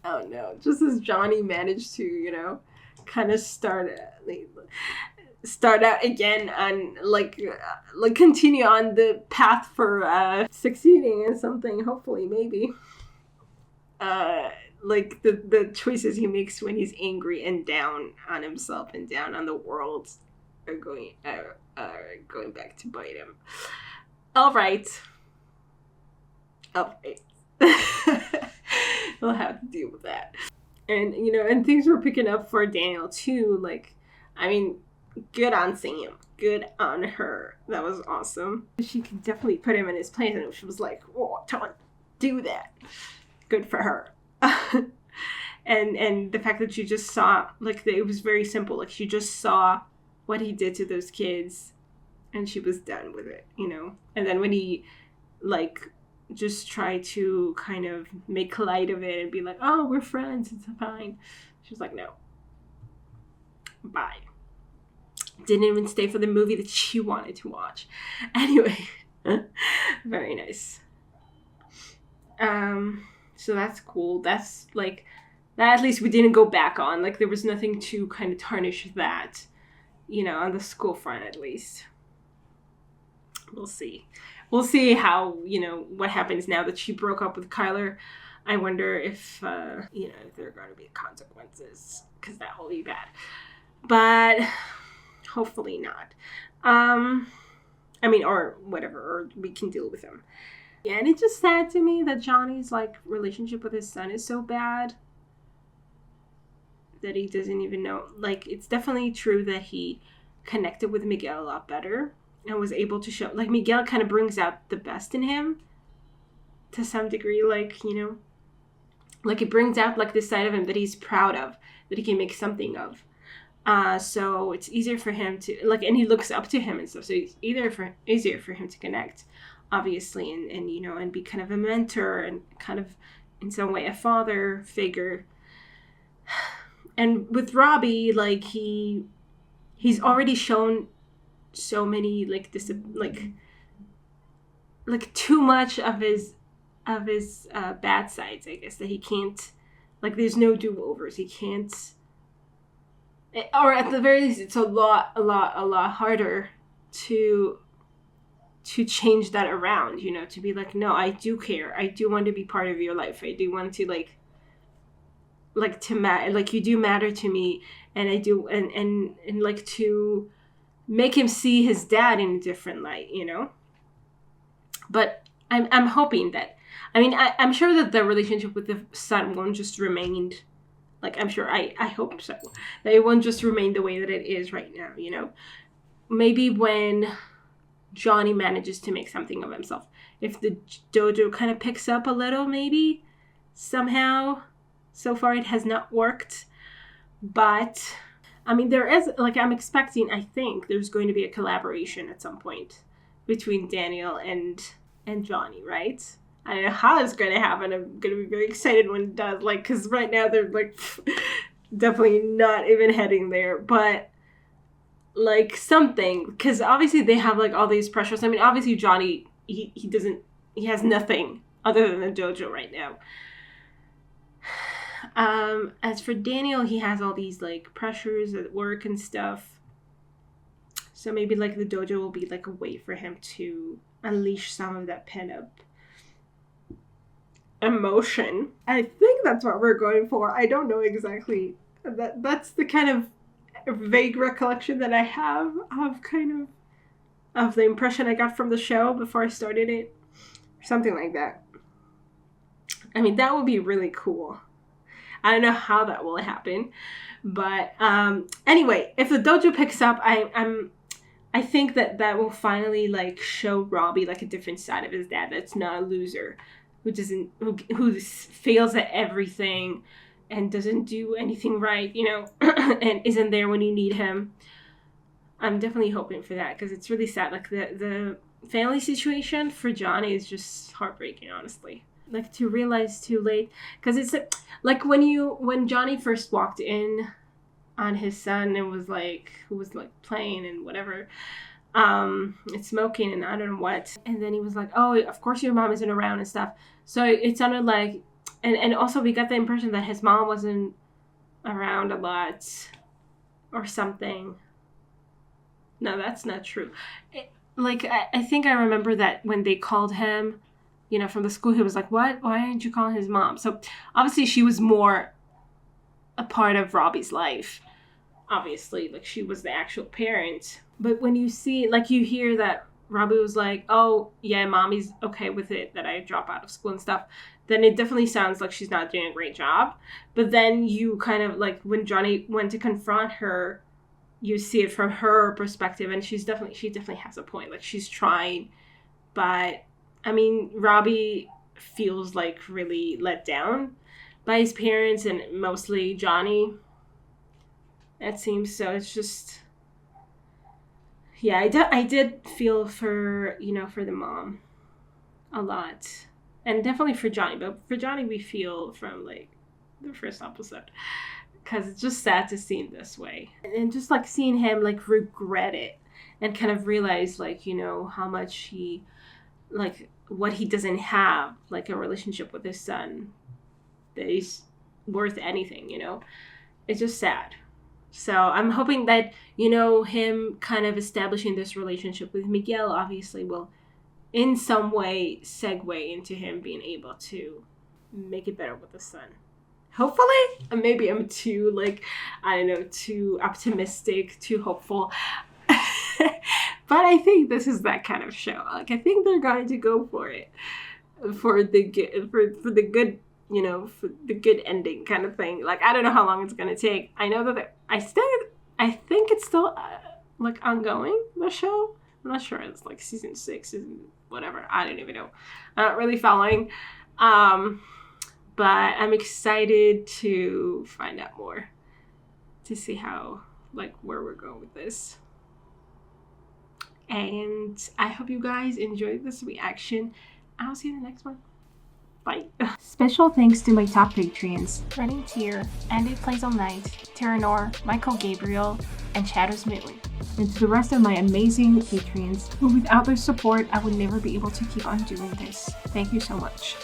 Oh no, just as Johnny managed to, kind of start out again and like continue on the path for succeeding in something, hopefully, maybe. Like the choices he makes when he's angry and down on himself and down on the world are going back to bite him. All right. We'll have to deal with that. And and things were picking up for Daniel too. Like, I mean, good on Sam. Good on her. That was awesome. She could definitely put him in his place, and she was like, "Oh, don't do that." Good for her. and the fact that she just saw, like, it was very simple. Like, she just saw what he did to those kids, and she was done with it, And then when he, like, just tried to kind of make light of it and be like, "Oh, we're friends, it's fine," she was like, "No. Bye." Didn't even stay for the movie that she wanted to watch. Anyway, very nice. So that's cool. That's like, that at least we didn't go back on. Like, there was nothing to kind of tarnish that, on the school front at least. We'll see. We'll see how, what happens now that she broke up with Kyler. I wonder if, if there are going to be consequences, because that will be bad. But hopefully not. Or whatever, or we can deal with them. Yeah, and it's just sad to me that Johnny's, like, relationship with his son is so bad that he doesn't even know. Like, it's definitely true that he connected with Miguel a lot better and was able to show, like, Miguel kind of brings out the best in him to some degree, like, like, it brings out, like, this side of him that he's proud of, that he can make something of. So it's easier for him to, like, and he looks up to him and stuff, so it's easier for him to connect, obviously, and and be kind of a mentor and kind of in some way a father figure. And with Robbie, like, he's already shown so many, like, like too much of his bad sides, I guess, that he can't, like, there's no do-overs. He can't, or at the very least, it's a lot harder to change that around, to be like, no, I do care. I do want to be part of your life. I do want to, like you do matter to me, and I do, and like, to make him see his dad in a different light, But I'm hoping that, I'm sure that the relationship with the son won't just remain, like, I'm sure, I hope so, that it won't just remain the way that it is right now, Maybe when Johnny manages to make something of himself, if the dojo kind of picks up a little, maybe, somehow. So far it has not worked, but, there is, like, I'm expecting, I think there's going to be a collaboration at some point between Daniel and Johnny, right? I don't know how it's going to happen. I'm going to be very excited when it does, like, because right now they're, like, definitely not even heading there, but, like, something, because obviously they have, like, all these pressures. Obviously Johnny, he has nothing other than the dojo right now. As for Daniel, he has all these, like, pressures at work and stuff. So maybe, like, the dojo will be, like, a way for him to unleash some of that pent-up emotion. I think that's what we're going for. I don't know exactly. That's the kind of vague recollection that I have of the impression I got from the show before I started it. Something like that. That would be really cool. I don't know how that will happen, but anyway, if the dojo picks up, I think that will finally, like, show Robbie, like, a different side of his dad that's not a loser, who fails at everything and doesn't do anything right, and isn't there when you need him. I'm definitely hoping for that, because it's really sad. Like, the family situation for Johnny is just heartbreaking, honestly. Like, to realize too late, because it's like when Johnny first walked in on his son and was like, who was, like, playing and whatever, and smoking and I don't know what, and then he was like, "Oh, of course your mom isn't around," and stuff. So it sounded like And also we got the impression that his mom wasn't around a lot or something. No, that's not true. I think I remember that when they called him, from the school, he was like, what? Why aren't you calling his mom? So obviously she was more a part of Robbie's life. Obviously, like, she was the actual parent. But when you see, like, you hear that Robbie was like, oh, yeah, mommy's okay with it that I drop out of school and stuff, then it definitely sounds like she's not doing a great job. But then you kind of, like, when Johnny went to confront her, you see it from her perspective, and she definitely has a point. Like, she's trying, but, I mean, Robbie feels, like, really let down by his parents, and mostly Johnny, it seems. So it's just, yeah, I did feel for, for the mom a lot. And definitely for Johnny. But for Johnny, we feel from, like, the first episode. Because it's just sad to see him this way. And just, like, seeing him, like, regret it. And kind of realize, like, how much he, like, what he doesn't have, like, a relationship with his son that is worth anything, It's just sad. So I'm hoping that, him kind of establishing this relationship with Miguel obviously will in some way segue into him being able to make it better with the son. Hopefully. Maybe I'm too, like, I don't know, too optimistic, too hopeful. But I think this is that kind of show. Like, I think they're going to go for it. For the good, for the good, for the good ending kind of thing. Like, I don't know how long it's going to take. I know that I think it's still, like, ongoing, the show. I'm not sure. It's, like, season 6, season whatever. I don't even know. I'm not really following. But I'm excited to find out more. To see how, like, where we're going with this. And I hope you guys enjoyed this reaction. I'll see you in the next one. Bye. Special thanks to my top Patreons, Running Tier, Andy Plays All Night, Terranor, Michael Gabriel, and Shadows Moon. And to the rest of my amazing Patreons, who without their support, I would never be able to keep on doing this. Thank you so much.